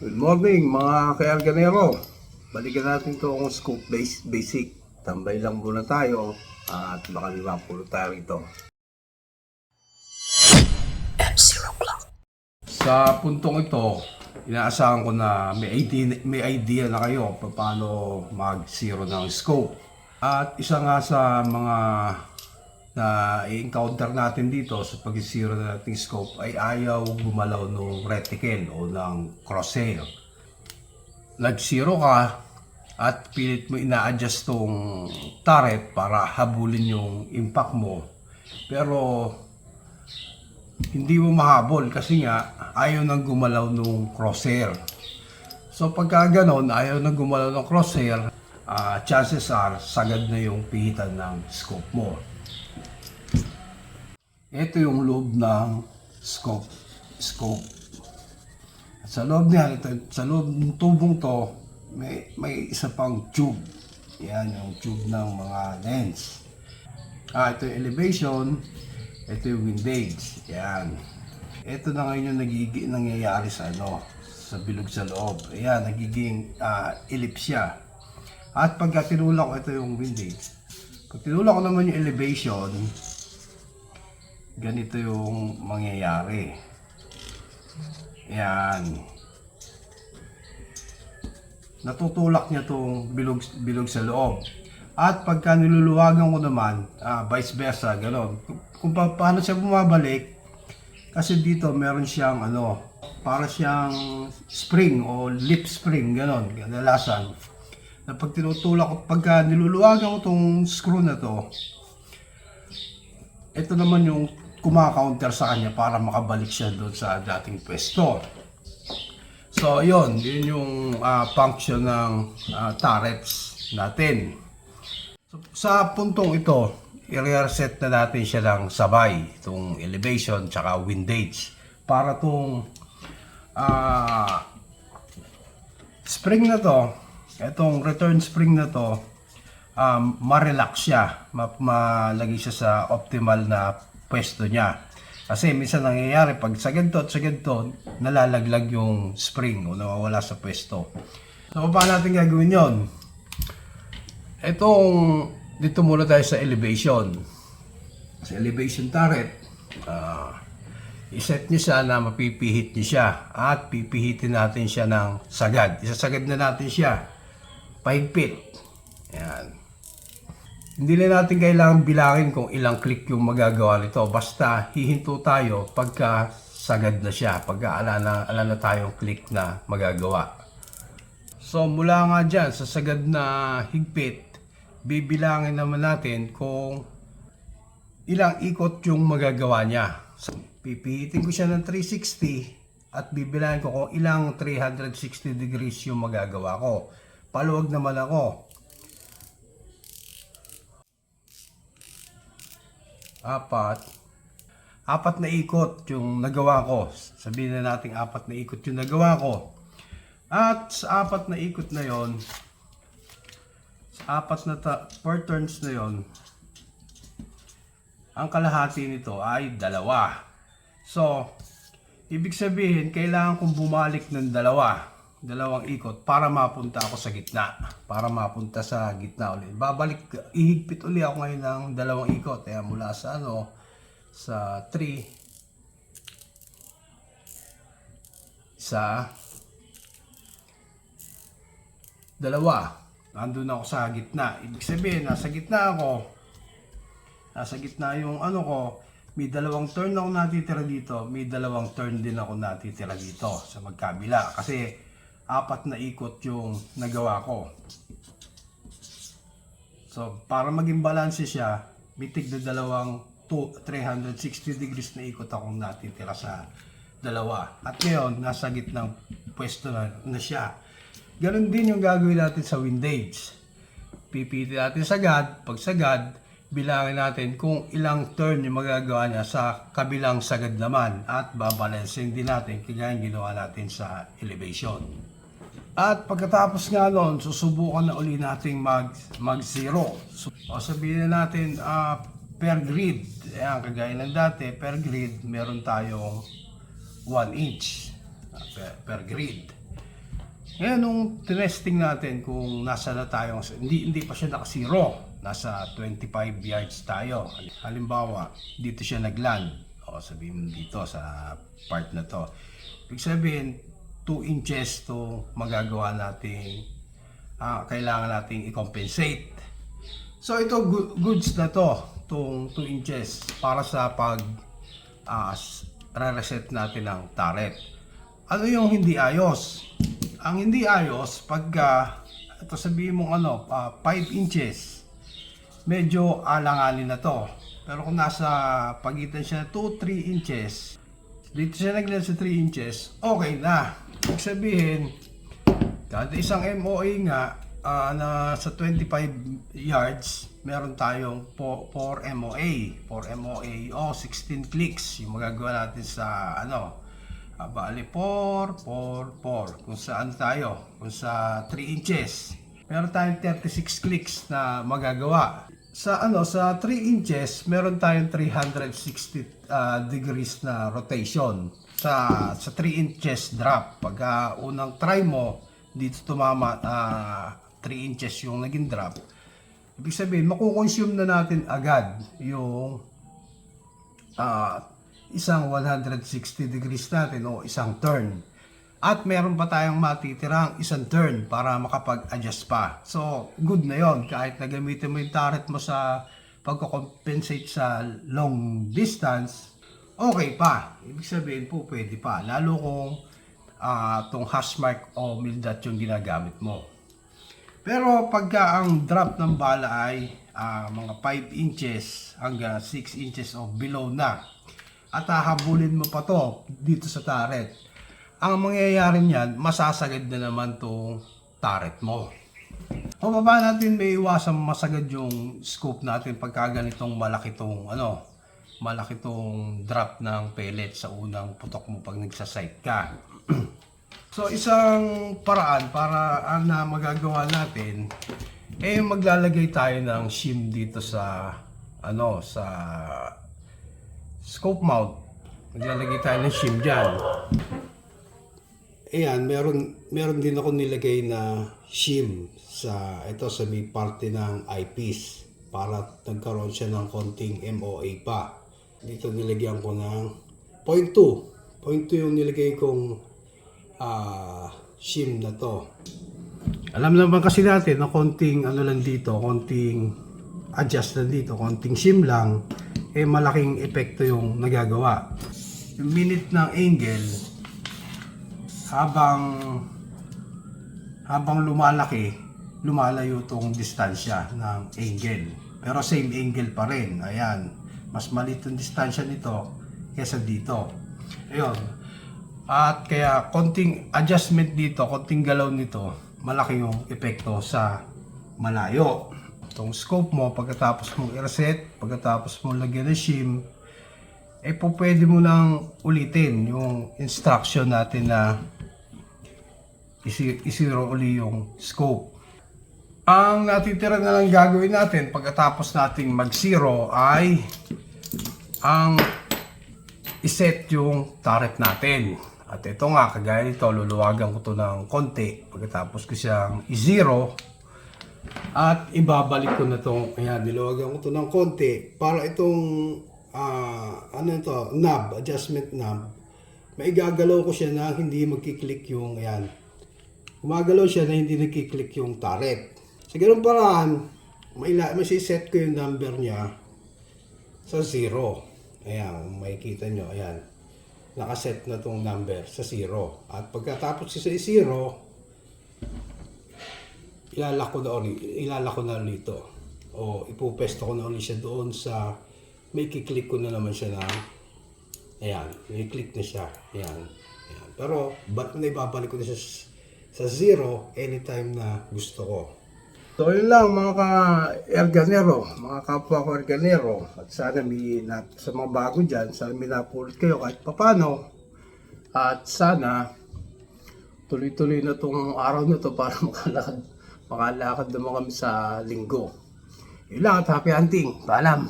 Good morning mga ka-Arganero. Balikan natin itong scoop basic. Tambay lang muna tayo at baka limapulo tayo rito. Sa puntong ito, inaasahan ko na may idea na kayo paano mag-zero ng scope. At isa nga sa mga na i-encounter natin dito sa pag-zero na nating scope ay ayaw gumalaw ng reticle o ng crosshair. Nag-zero ka at pilit mo ina-adjust tong turret para habulin yung impact mo. Pero hindi mo mahabol kasi nga ayaw nang gumalaw ng crosshair. So pagka ganon, ayaw nang gumalaw ng crosshair, chances are sagad na yung pihitan ng scope mo. Ito yung loob ng scope. Sa loob niya, sa loob ng tubong to, may isa pang tube. Yan yung tube ng mga lens. Ito yung elevation, ito yung windage. Yan. Ito na ngayon yung nangyayari sa sa bilog sa loob. Ayan, nagiging ellipse siya. At pagka tinulak ko, ito yung windage. Pag tinulak ko naman yung elevation, ganito yung mangyayari. Yan. Natutulak niya tong bilog sa loob. At pagka niluluwagan ko naman, vice versa, gano'n. Kung paano siya bumabalik, kasi dito meron siyang para siyang spring o lip spring, gano'n, kadalasan. Na pag tinutulak ko, pagka niluluwagan ko tong screw na to, ito naman yung kumaka-counter sa kanya para makabalik siya doon sa dating pwesto. So yun yung function ng turrets natin. So, sa puntong ito, i-reset na natin siya ng sabay, itong elevation tsaka windage, para itong spring na to, itong return spring na to, ma-relax siya, malagay siya sa optimal na pwesto niya. Kasi minsan nangyayari pag sa ganito at sa ganito, nalalaglag yung spring o nawawala sa pwesto. So paano natin gagawin yon? Dito muna tayo sa elevation. Sa elevation turret, iset nyo siya na mapipihit nyo siya at pipihitin natin siya ng sagad. Isasagad na natin siya pahigpit. Ayan. Hindi na natin kailangan bilangin kung ilang click yung magagawa nito. Basta hihinto tayo pagka sagad na siya. Pagka ala na tayong click na magagawa. So mula nga dyan sa sagad na higpit, bibilangin naman natin kung ilang ikot yung magagawa niya. So, pipihitin ko siya ng 360 at bibilangin ko kung ilang 360 degrees yung magagawa ko. Paluwag naman ako. Apat na ikot yung nagawa ko. Sabihin na natin apat na ikot yung nagawa ko. At sa apat na ikot na yon, sa apat na per turns na yon, ang kalahati nito ay 2. So, ibig sabihin, kailangan kong bumalik ng dalawang ikot para mapunta ako sa gitna. Para mapunta sa gitna ulit. Ihigpit ulit ako ngayon ng 2 ikot. Kaya mula sa sa 3, sa 2. Nandun ako sa gitna. Ibig sabihin, nasa gitna ako. Nasa gitna yung ko. May 2 turn ako natitira dito. May 2 turn din ako natitira dito sa magkabila. Kasi 4 na ikot yung nagawa ko. So, para maging balance siya, bitig na 360 degrees na ikot akong natitira sa 2. At ngayon, nasa gitnang pwesto na siya. Ganon din yung gagawin natin sa windage. Pipitin natin sagad. Pag sagad, bilangin natin kung ilang turn yung magagawa niya sa kabilang sagad naman. At babalansin din natin kaya yung ginawa natin sa elevation. At pagkatapos nga nun, susubukan na uli natin mag-zero. So, sabihin na natin per grid. Ayan, kagaya ng dati, per grid, meron tayong 1 inch per grid. Ngayon, nung tinesting natin kung nasa na tayo, hindi pa siya naka-zero. Nasa 25 yards tayo. Halimbawa, dito siya nag-land. O sabihin mo dito sa part na to. Ibig sabihin, 2 inches to magagawa natin, kailangan nating i-compensate. So ito, goods na to, itong 2 inches para sa pag re-reset natin ng turret. Ano yung hindi ayos? Ang hindi ayos, pagka ito sabihin mong 5 inches, medyo alanganin na to. Pero kung nasa pagitan siya 2-3 inches, dito siya naglan sa 3 inches, okay na. Ibig sabihin, kada isang MOA nga na sa 25 yards, meron tayong 4 MOA. 4 MOA o 16 clicks yung magagawa natin sa bali 4, 4, 4. Kung saan tayo? Kung sa 3 inches. Meron tayong 36 clicks na magagawa. Sa 3 inches, meron tayong 360 degrees na rotation. Sa 3 inches drop. Pagka unang try mo, dito tumama 3 inches yung naging drop. Ibig sabihin, makukonsume na natin agad yung isang 160 degrees natin o isang turn. At meron pa tayong matitirang isang turn para makapag-adjust pa. So, good na yon. Kahit nagamitin mo yung turret mo sa pagko-compensate sa long distance, okay pa. Ibig sabihin po, pwede pa. Lalo kung itong hash mark o mil dot yung ginagamit mo. Pero pagka ang drop ng bala ay mga 5 inches hanggang 6 inches o below na, at hahabulin mo pa to dito sa turret, ang mangyayari niyan, masasagad na naman tong turret mo. O baba natin may iwasang masagad yung scope natin pagka ganitong malaki tong drop ng pellet sa unang putok mo pag nagsasight ka. So isang paraan para na magagawa natin, maglalagay tayo ng shim dito sa sa scope mount. Maglalagay tayo ng shim diyan. Ayan, meron din ako nilagay na shim sa may parte ng eyepiece para nagkaroon siya ng konting MOA pa. Dito nilagyan ko ng 0.2. 0.2 yung nilagay kong shim na to. Alam naman kasi natin na konting lang dito, konting adjust lang dito, konting shim lang, malaking epekto yung nagagawa. Yung minute ng angle, habang lumalayo tong distansya ng angle. Pero same angle pa rin. Ayan. Mas maliit yung distansya nito kaysa dito. Ayun. At kaya konting adjustment dito, konting galaw nito, malaki yung epekto sa malayo. Itong scope mo, pagkatapos mong i-reset, pagkatapos mong lagyan ng shim, pwede mo nang ulitin yung instruction natin na isiro uli yung scope. Ang natitira na lang gagawin natin pagkatapos nating mag-zero ay ang iset yung turret natin. At ito nga, kagaya nito, luluwagan ko to ng konti pagkatapos ko siyang i-zero at ibabalik ko na to. Ayan, niluwagan ko to ng konti para itong knob, adjustment knob, maigagalaw ko siya na hindi magkiklik yung, ayan, gumagalaw siya na hindi nagkiklik yung turret. Sa ganung paraan, masiset ko yung number niya sa 0. Ayan, makikita nyo, ayan, nakaset na tong number sa 0. At pagkatapos sa 0, ilalak ko na ulit ito. O ipupesto ko na ulit siya doon sa, may kiklik ko na naman siya na, ayan, may click na siya, ayan. Pero, ibabalik ko na siya sa 0 anytime na gusto ko. So yun lang mga ka-erganero, mga kapwa ko erganero, at sana sa mga bago dyan, sana may napulot kayo kahit papano, at sana tuloy-tuloy na itong araw na to para makalakad naman kami sa linggo. Yun lang at happy hunting, paalam!